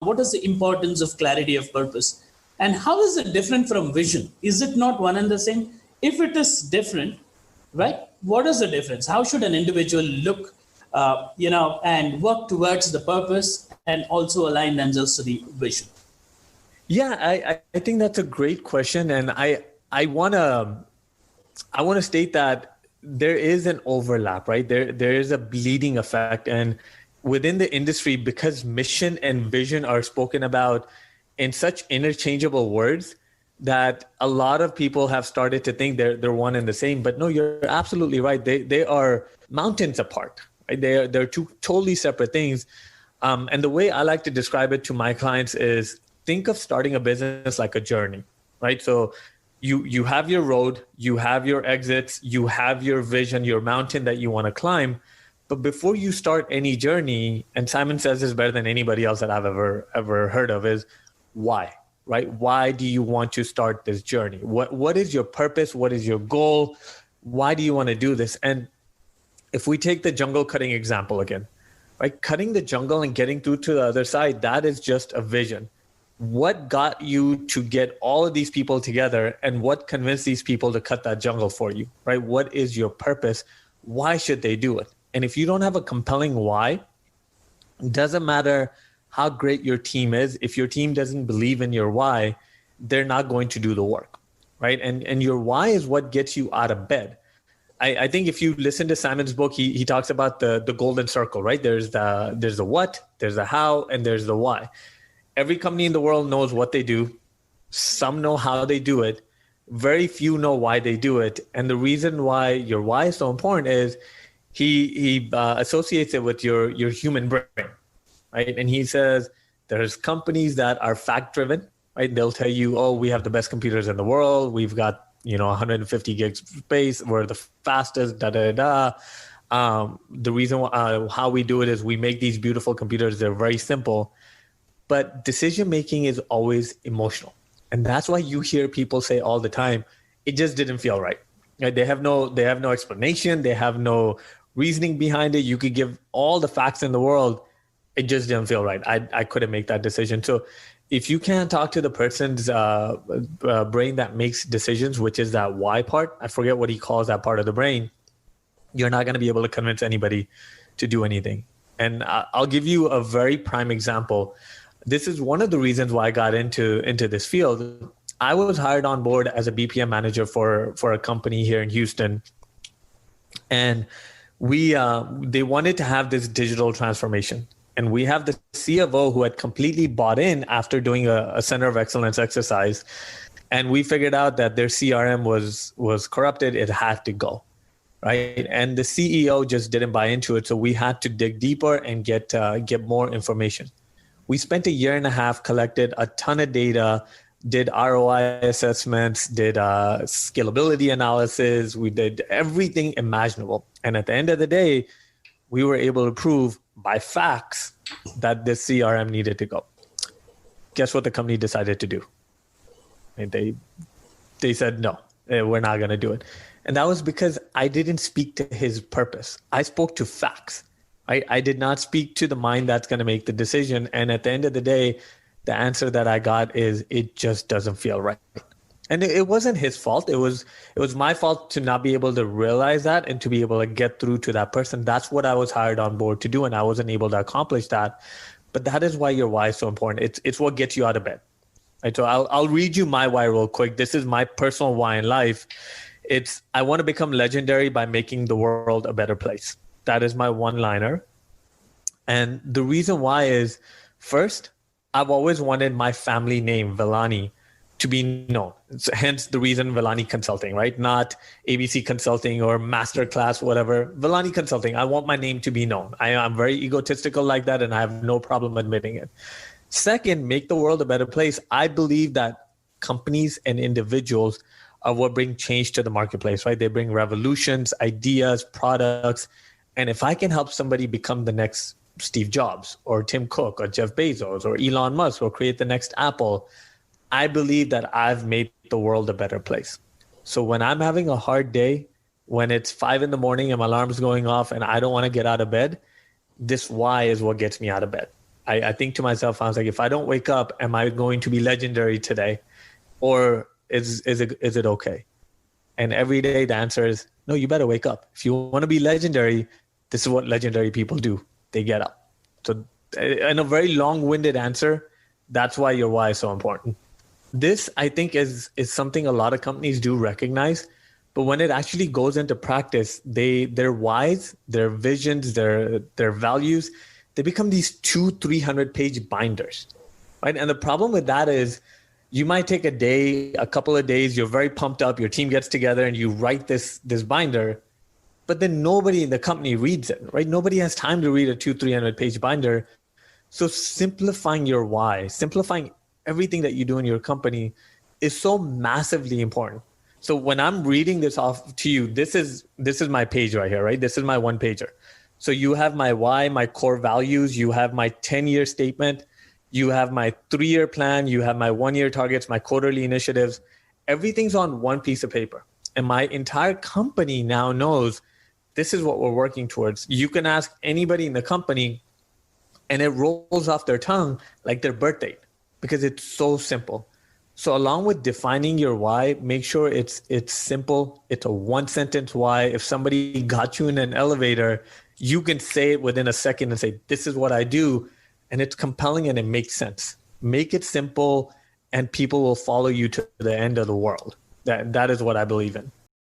what is the importance of clarity of purpose? And how is it different from vision? Is it not one and the same? If it is different, right? What is the difference? How should an individual look, and work towards the purpose and also align themselves to the vision? Yeah, I think that's a great question. And I wanna state that there is an overlap, right? There is a bleeding effect. And within the industry, because mission and vision are spoken about in such interchangeable words, that a lot of people have started to think they're one and the same. But no, you're absolutely right. They are mountains apart. Right? They're two totally separate things. And the way I like to describe it to my clients is, think of starting a business like a journey, right? So you have your road, you have your exits, you have your vision, your mountain that you want to climb. But before you start any journey, and Simon says this better than anybody else that I've ever heard of, is why, right? Why do you want to start this journey? What is your purpose? What is your goal? Why do you want to do this? And if we take the jungle cutting example again, right? Cutting the jungle and getting through to the other side, that is just a vision. What got you to get all of these people together, and what convinced these people to cut that jungle for you, right? What is your purpose? Why should they do it? And if you don't have a compelling why, it doesn't matter how great your team is. If your team doesn't believe in your why, they're not going to do the work, right? And your why is what gets you out of bed. I think if you listen to Simon's book, he talks about the golden circle, right? There's the what, there's the how, and there's the why. Every company in the world knows what they do. Some know how they do it. Very few know why they do it. And the reason why your why is so important is he associates it with your human brain, right? And he says there's companies that are fact-driven, right? They'll tell you, oh, we have the best computers in the world. We've got 150 gigs of space. We're the fastest, The reason how we do it is we make these beautiful computers. They're very simple. But decision-making is always emotional. And that's why you hear people say all the time, it just didn't feel right. Right? They have no explanation. They have no reasoning behind it. You could give all the facts in the world. It just didn't feel right. I couldn't make that decision. So if you can't talk to the person's brain that makes decisions, which is that why part, I forget what he calls that part of the brain, you're not going to be able to convince anybody to do anything. And I'll give you a very prime example. This is one of the reasons why I got into this field. I was hired on board as a BPM manager for a company here in Houston. And they wanted to have this digital transformation. And we have the CFO who had completely bought in after doing a center of excellence exercise. And we figured out that their CRM was corrupted. It had to go, right? And the CEO just didn't buy into it. So we had to dig deeper and get more information. We spent a year and a half, collected a ton of data, did ROI assessments, did scalability analysis. We did everything imaginable. And at the end of the day, we were able to prove by facts that this CRM needed to go. Guess what the company decided to do? And they said, no, we're not going to do it. And that was because I didn't speak to his purpose. I spoke to facts. I did not speak to the mind that's going to make the decision. And at the end of the day, the answer that I got is it just doesn't feel right. And it wasn't his fault. It was my fault to not be able to realize that and to be able to get through to that person. That's what I was hired on board to do. And I wasn't able to accomplish that. But that is why your why is so important. It's what gets you out of bed. Right? So I'll read you my why real quick. This is my personal why in life. It's I want to become legendary by making the world a better place. That is my one-liner. And the reason why is, first, I've always wanted my family name, Velani, to be known. So hence the reason Velani Consulting, right? Not ABC Consulting or Masterclass, whatever. Velani Consulting. I want my name to be known. I'm very egotistical like that, and I have no problem admitting it. Second, make the world a better place. I believe that companies and individuals are what bring change to the marketplace, right? They bring revolutions, ideas, products. And if I can help somebody become the next Steve Jobs or Tim Cook or Jeff Bezos or Elon Musk or create the next Apple, I believe that I've made the world a better place. So when I'm having a hard day, when it's 5 a.m. and my alarm's going off and I don't want to get out of bed, this why is what gets me out of bed. I think to myself, I was like, if I don't wake up, am I going to be legendary today? Or is it okay? And every day the answer is, no, you better wake up. If you want to be legendary, this is what legendary people do. They get up. So in a very long-winded answer, that's why your why is so important. This, I think, is something a lot of companies do recognize. But when it actually goes into practice, their whys, their visions, their values, they become these 200-300 page binders, right? And the problem with that is you might take a day, a couple of days, you're very pumped up, your team gets together and you write this binder, but then nobody in the company reads it, right? Nobody has time to read a 200-300 page binder. So simplifying your why, simplifying everything that you do in your company is so massively important. So when I'm reading this off to you, this is my page right here, right? This is my one pager. So you have my why, my core values, you have my 10-year statement, you have my 3-year plan, you have my 1-year targets, my quarterly initiatives. Everything's on one piece of paper. And my entire company now knows this is what we're working towards. You can ask anybody in the company and it rolls off their tongue like their birth date because it's so simple. So along with defining your why, make sure it's simple. It's a one-sentence why. If somebody got you in an elevator, you can say it within a second and say, this is what I do. And it's compelling and it makes sense. Make it simple and people will follow you to the end of the world. That is what I believe in.